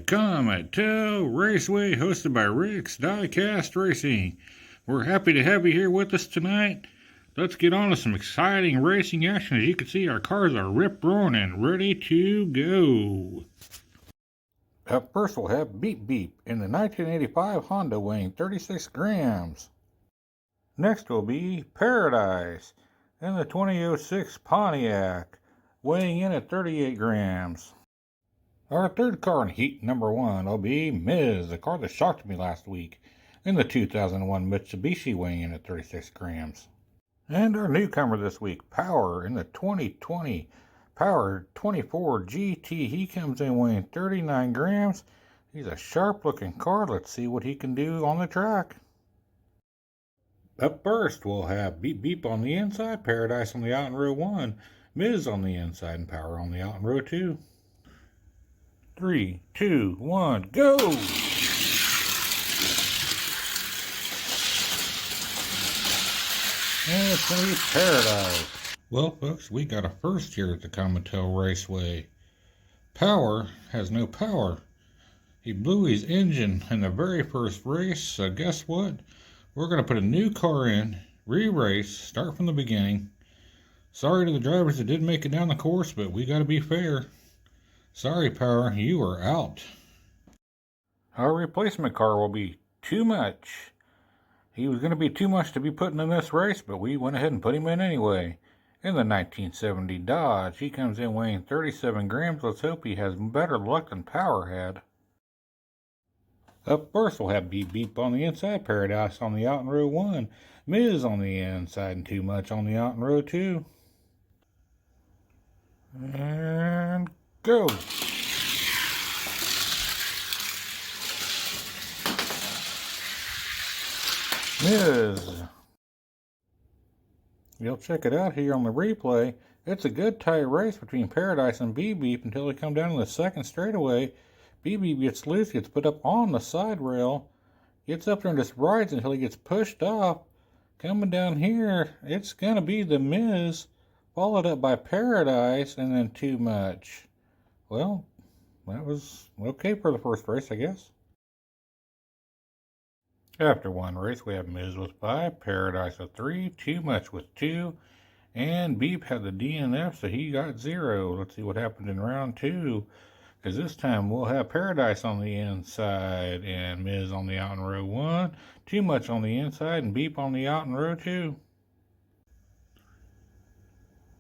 Comet Raceway hosted by Rick's Diecast Racing. We're happy to have you here with us tonight. Let's get on to some exciting racing action. As you can see, our cars are rip-roaring and ready to go. Up first, we'll have Beep Beep in the 1985 Honda weighing 36 grams. Next will be Paradise in the 2006 Pontiac weighing in at 38 grams. Our third car in heat number 1 will be Miz, the car that shocked me last week, in the 2001 Mitsubishi weighing in at 36 grams. And our newcomer this week, Power, in the 2020 Power 24 GT. He comes in weighing 39 grams. He's a sharp looking car. Let's see what he can do on the track. Up first, we'll have Beep Beep on the inside, Paradise on the out in row 1, Miz on the inside, and Power on the out in row 2. 3, 2, 1, go! And it's going to be Paradise. Well, folks, we got a first here at the Comet Raceway. Power has no power. He blew his engine in the very first race, so guess what? We're going to put a new car in, re-race, start from the beginning. Sorry to the drivers that didn't make it down the course, but we got to be fair. Sorry, Power, you are out. Our replacement car will be Too Much. He was going to be too much to be putting in this race, but we went ahead and put him in anyway. In the 1970 Dodge, he comes in weighing 37 grams. Let's hope he has better luck than Power had. Up first, we'll have Beep Beep on the inside, Paradise on the out in row 1, Miz on the inside, and Too Much on the out in row 2. And go! Miz. You'll check it out here on the replay. It's a good tight race between Paradise and Beep Beep until they come down to the second straightaway. Beep Beep gets loose, gets put up on the side rail, gets up there and just rides until he gets pushed off. Coming down here, it's going to be the Miz, followed up by Paradise, and then Too Much. Well, that was okay for the first race, I guess. After one race, we have Miz with 5, Paradise with 3, Too Much with 2, and Beep had the DNF, so he got 0. Let's see what happened in round 2, because this time we'll have Paradise on the inside and Miz on the out in row 1, Too Much on the inside, and Beep on the out in row 2.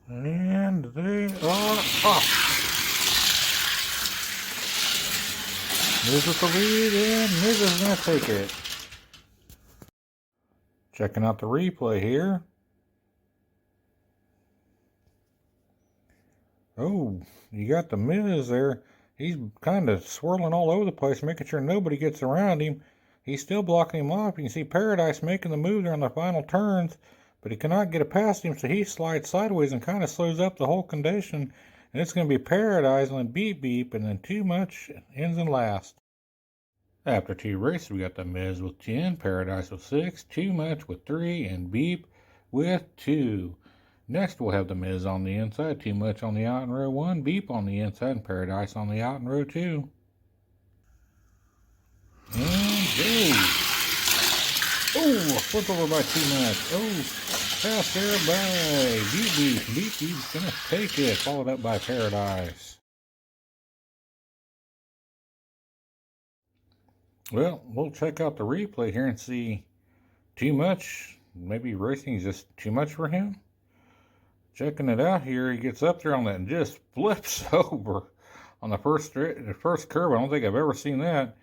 And they are off. Miz with the lead, and Miz is going to take it. Checking out the replay here. Oh, you got the Miz there. He's kind of swirling all over the place, making sure nobody gets around him. He's still blocking him off. You can see Paradise making the move there on the final turns, but he cannot get it past him, so he slides sideways and kind of slows up the whole condition. And it's going to be Paradise and then Beep Beep, and then Too Much ends in last. After 2 races, we got the Miz with 10, Paradise with 6, Too Much with 3, and Beep with 2. Next, we'll have the Miz on the inside, Too Much on the out in row 1, Beep on the inside, and Paradise on the out in row 2. And go! Oh, a flip over by Too Much. Oh, pass there by Beep Beep. Beep Beep's going to take it, followed up by Paradise. Well, we'll check out the replay here and see Too Much. Maybe racing is just too much for him. Checking it out here, he gets up there on that and just flips over on the first curve. I don't think I've ever seen that.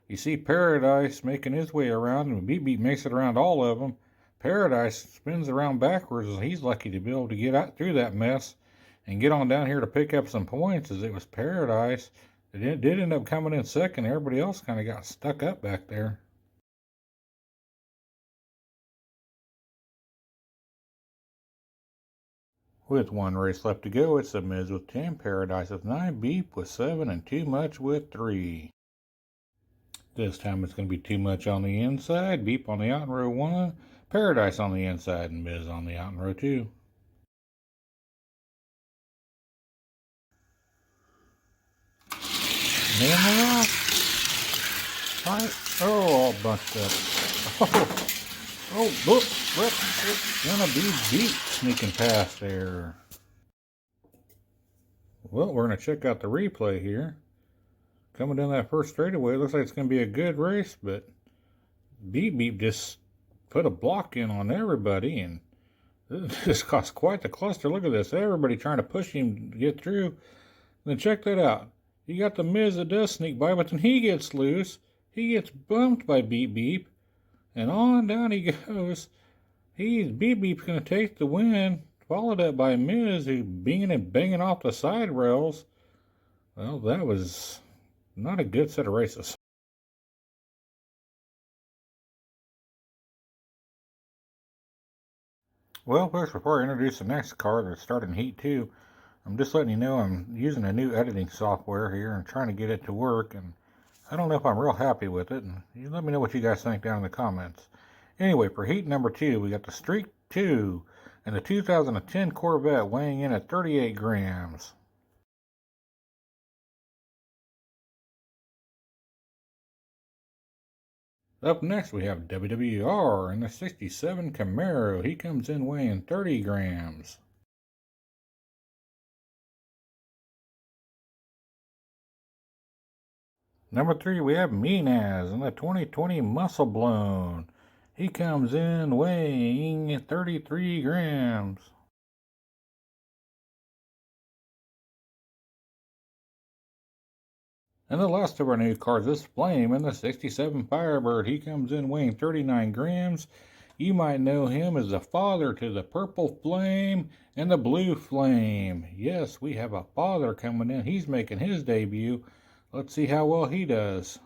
You see Paradise making his way around, and Beep Beep makes it around all of them. Paradise spins around backwards, and he's lucky to be able to get out through that mess and get on down here to pick up some points, as it was Paradise. It did end up coming in second. Everybody else kind of got stuck up back there. With 1 race left to go, it's the Miz with 10, Paradise with 9, Beep with 7, and Too Much with 3. This time it's going to be Too Much on the inside, Beep on the out in row 1, Paradise on the inside, and Miz on the out in row 2. And they're off. Right. Oh, all bunched up. Look, it's gonna be deep sneaking past there. Well, we're gonna check out the replay here. Coming down that first straightaway, looks like it's gonna be a good race, but Beep Beep just put a block in on everybody, and this caused quite the cluster. Look at this. Everybody trying to push him to get through. And then check that out. You got the Miz that does sneak by, but then he gets loose. He gets bumped by Beep Beep. And on down he goes. Beep Beep's going to take the win. Followed up by Miz, who's banging off the side rails. Well, that was not a good set of races. Well, folks, before I introduce the next car that's starting Heat 2, I'm just letting you know I'm using a new editing software here and trying to get it to work, and I don't know if I'm real happy with it, and you let me know what you guys think down in the comments. Anyway, for Heat number 2, we got the Streak 2 and the 2010 Corvette weighing in at 38 grams. Up next, we have WWR and the 67 Camaro. He comes in weighing 30 grams. Number 3, we have Minaz and the 2020 Muscle Blown. He comes in weighing 33 grams. And the last of our new cars is Flame and the 67 Firebird. He comes in weighing 39 grams. You might know him as the father to the Purple Flame and the Blue Flame. Yes, we have a father coming in. He's making his debut. Let's see how well he does.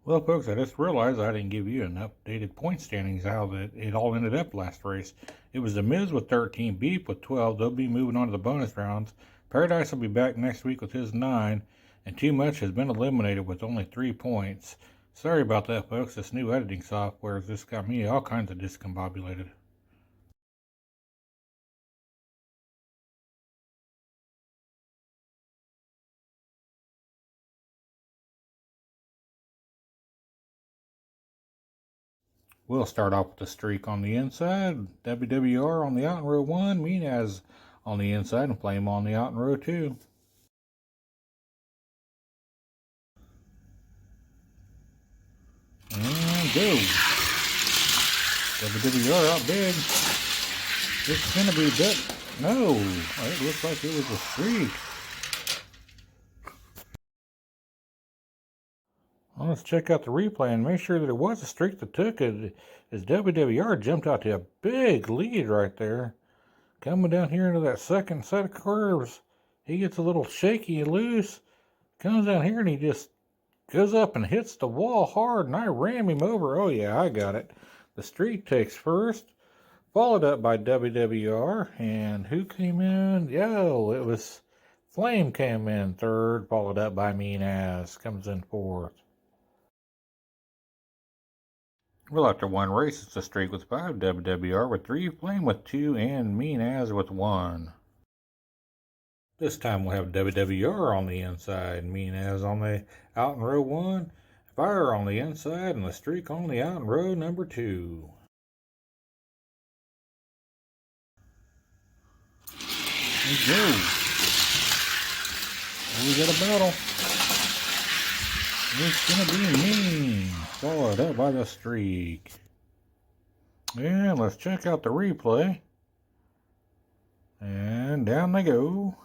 Well, folks, I just realized I didn't give you an updated point standings, how that it all ended up last race. It was The Miz with 13, Beep with 12. They'll be moving on to the bonus rounds. Paradise will be back next week with his 9, and Too Much has been eliminated with only 3 points. Sorry about that, folks. This new editing software has just got me all kinds of discombobulated. We'll start off with the Streak on the inside, WWR on the out in row 1, Minaz on the inside, and Flame on the out in row 2. And go. WWR out big. It's gonna be bit. No, it looks like it was a Streak. Well, let's check out the replay and make sure that it was a Streak that took it, as WWR jumped out to a big lead right there. Coming down here into that second set of curves, he gets a little shaky and loose. Comes down here and he just goes up and hits the wall hard, and I ram him over. Oh yeah, I got it. The Streak takes first, followed up by WWR, and who came in? Yo, it was Flame came in third, followed up by Minaz, comes in fourth. Well, after one race, it's a Streak with 5, WWR with 3, Flame with 2, and Minaz with 1. This time we'll have WWR on the inside, Minaz on the out in row 1, Fire on the inside, and the Streak on the out in row number 2. Here we go. We got a battle. It's gonna be mean. Followed up by the Streak. And let's check out the replay. And down they go.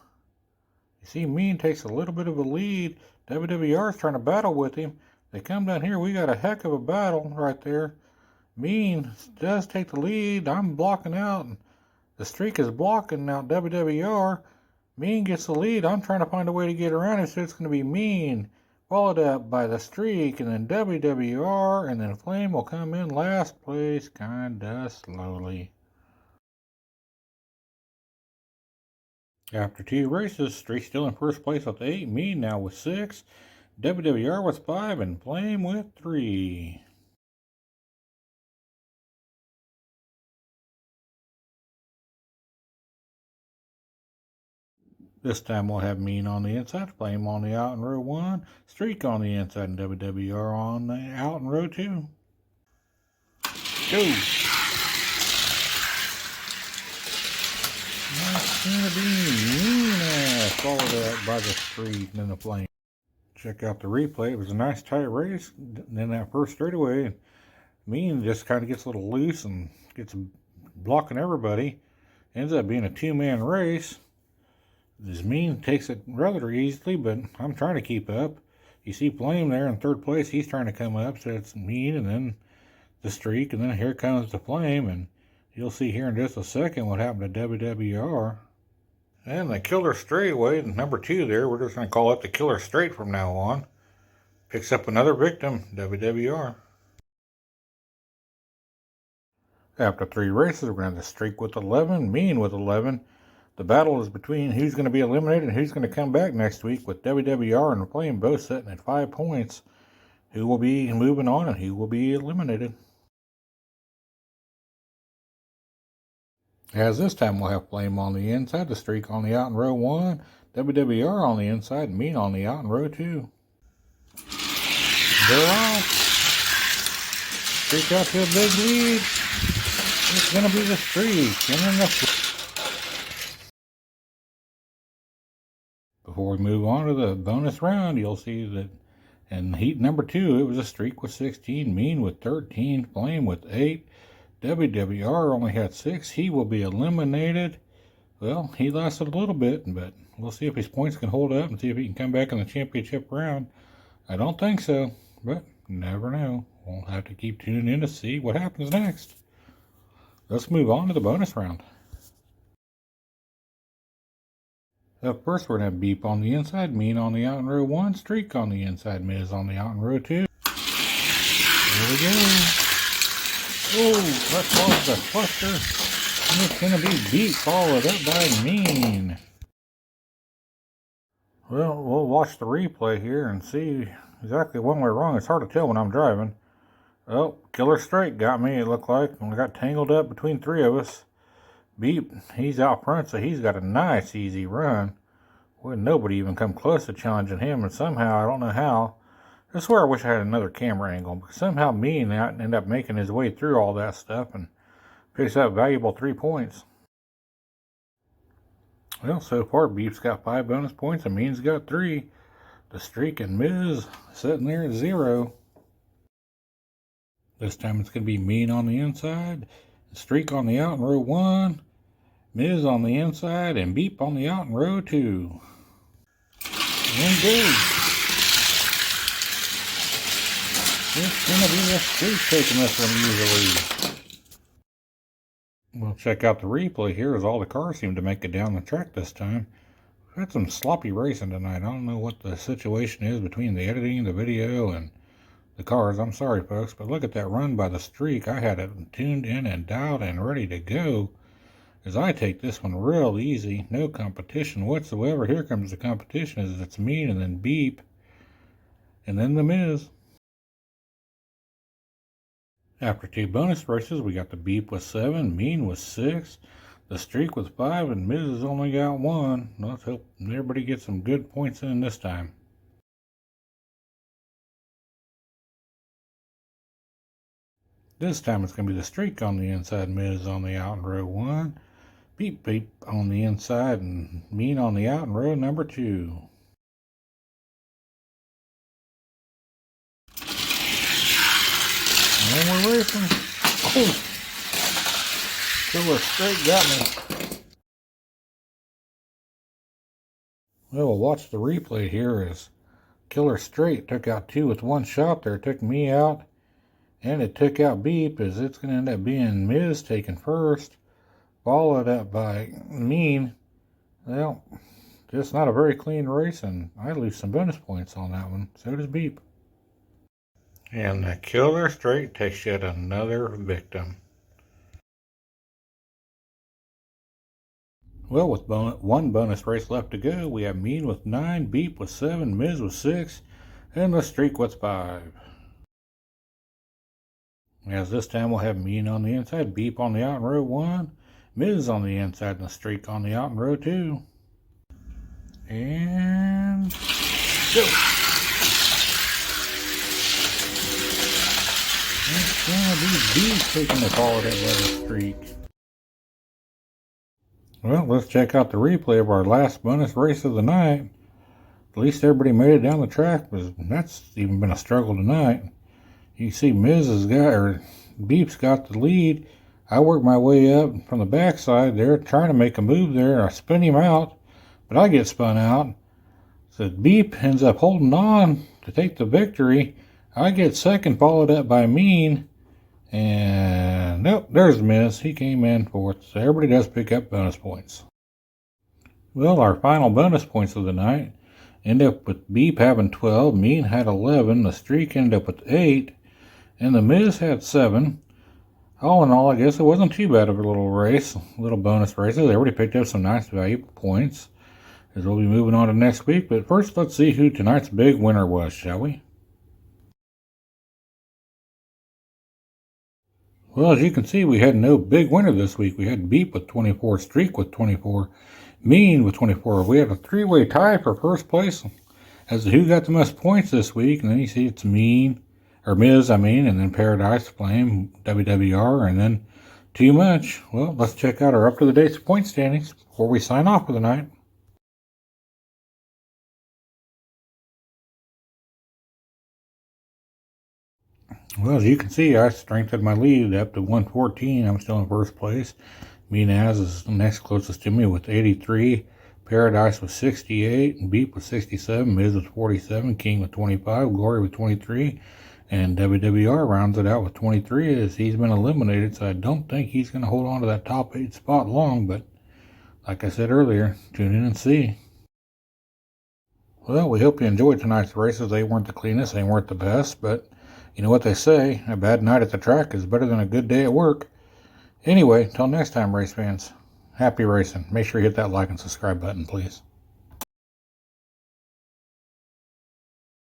You see, Mean takes a little bit of a lead. WWR's trying to battle with him. They come down here. We got a heck of a battle right there. Mean does take the lead. I'm blocking out. The Streak is blocking out WWR. Mean gets the lead. I'm trying to find a way to get around it, so it's going to be Mean, followed up by the Streak, and then WWR, and then Flame will come in last place, kinda slowly. After 2 races, Streak still in first place with 8, Mean now with 6, WWR with 5, and Flame with 3. This time we'll have Mean on the inside, Flame on the out in row 1, Streak on the inside, and WWR on the out in row 2. Go! That's gonna be Mean, followed up by the Streak and then the Flame. Check out the replay. It was a nice tight race. Then that first straightaway, Mean just kind of gets a little loose and gets blocking everybody. Ends up being a two-man race. This Mean takes it rather easily, but I'm trying to keep up. You see Flame there in third place. He's trying to come up, so it's Mean and then the Streak, and then here comes the Flame, and you'll see here in just a second what happened to WWR. And the Killer Straightaway, number 2 there, we're just going to call it the Killer Straight from now on. Picks up another victim, WWR. After 3 races, we're going to have the Streak with 11, Mean with 11. The battle is between who's going to be eliminated and who's going to come back next week, with WWR and Flame both sitting at 5 points. Who will be moving on and who will be eliminated. As this time we'll have Flame on the inside, the Streak on the out in row 1, WWR on the inside, and Mean on the out in row 2. They're off. Streak out to a big lead. It's going to be the Streak. And then before we move on to the bonus round, you'll see that in heat number 2, it was a Streak with 16, Mean with 13, Flame with 8. WWR only had 6. He will be eliminated. Well, he lasted a little bit, but we'll see if his points can hold up and see if he can come back in the championship round. I don't think so, but you never know. We'll have to keep tuning in to see what happens next. Let's move on to the bonus round. Up first, we're going to have Beep on the inside, Mean on the out in row 1, Streak on the inside, Miz on the out in row 2. Here we go. Oh, that caused a cluster. And it's going to be Beep followed up by Mean. Well, we'll watch the replay here and see exactly when we're wrong. It's hard to tell when I'm driving. Oh, Killer Straight got me, it looked like. We got tangled up between 3 of us. Beep, he's out front, so he's got a nice, easy run. Well, nobody even come close to challenging him, and somehow, I don't know how, I swear I wish I had another camera angle, because somehow Mean ended up making his way through all that stuff and picks up valuable 3 points. Well, so far, Beep's got 5 bonus points, and Mean's got 3. The Streak and Miz sitting there at 0. This time it's going to be Mean on the inside, Streak on the out in row 1, Miz on the inside, and Beep on the out in row 2. And go. It's going to be the Streak taking this one easily. We'll check out the replay here as all the cars seem to make it down the track this time. We've had some sloppy racing tonight. I don't know what the situation is between the editing, the video, and the cars. I'm sorry, folks, but look at that run by the Streak. I had it tuned in and dialed and ready to go. As I take this one real easy, no competition whatsoever. Here comes the competition as it's Mean and then Beep, and then the Miz. After 2 bonus races, we got the Beep with 7, Mean with 6, the Streak with 5, and Miz has only got 1. Let's hope everybody gets some good points in this time. This time it's going to be the Streak on the inside, Miz on the out in row 1, Beep Beep on the inside, and Mean on the out in row number 2. And we're racing. Oh! Killer Straight got me. Well, we'll watch the replay here as Killer Straight took out 2 with 1 shot there, took me out. And it took out Beep, as it's going to end up being Miz taking first, followed up by Mean. Well, just not a very clean race, and I lose some bonus points on that one. So does Beep. And the Killer Straight takes yet another victim. Well, with 1 bonus race left to go, we have Mean with 9, Beep with 7, Miz with 6, and the Streak with 5. As this time we'll have Mean on the inside, Beep on the out in row 1, Miz on the inside, and the Streak on the out in row 2. And go. That's one of these bees taking the fall of that weather streak. Well, let's check out the replay of our last bonus race of the night. At least everybody made it down the track, but that's even been a struggle tonight. You see Beep's got the lead. I work my way up from the backside there, trying to make a move there. I spin him out, but I get spun out. So Beep ends up holding on to take the victory. I get second, followed up by Mean. And nope, there's Miz. He came in fourth. So everybody does pick up bonus points. Well, our final bonus points of the night end up with Beep having 12, Mean had 11, the streak ended up with 8, and the Miz had 7. All in all, I guess it wasn't too bad of a little race, little bonus races. Everybody picked up some nice valuable points, as we'll be moving on to next week. But first, let's see who tonight's big winner was, shall we? Well, as you can see, we had no big winner this week. We had Beep with 24, Streak with 24, Mean with 24. We had a three-way tie for first place as to who got the most points this week. And then you see it's Miz, and then Paradise, Flame, WWR, and then Too Much. Well, let's check out our up-to-the-date point standings before we sign off for the night. Well, as you can see, I strengthened my lead up to 114. I'm still in first place. Naz is the next closest to me with 83. Paradise with 68. Beep with 67. Miz with 47. King with 25. Glory with 23. And WWR rounds it out with 23 as he's been eliminated. So I don't think he's going to hold on to that top 8 spot long. But like I said earlier, tune in and see. Well, we hope you enjoyed tonight's races. They weren't the cleanest. They weren't the best. But you know what they say, a bad night at the track is better than a good day at work. Anyway, till next time, race fans, happy racing. Make sure you hit that like and subscribe button, please.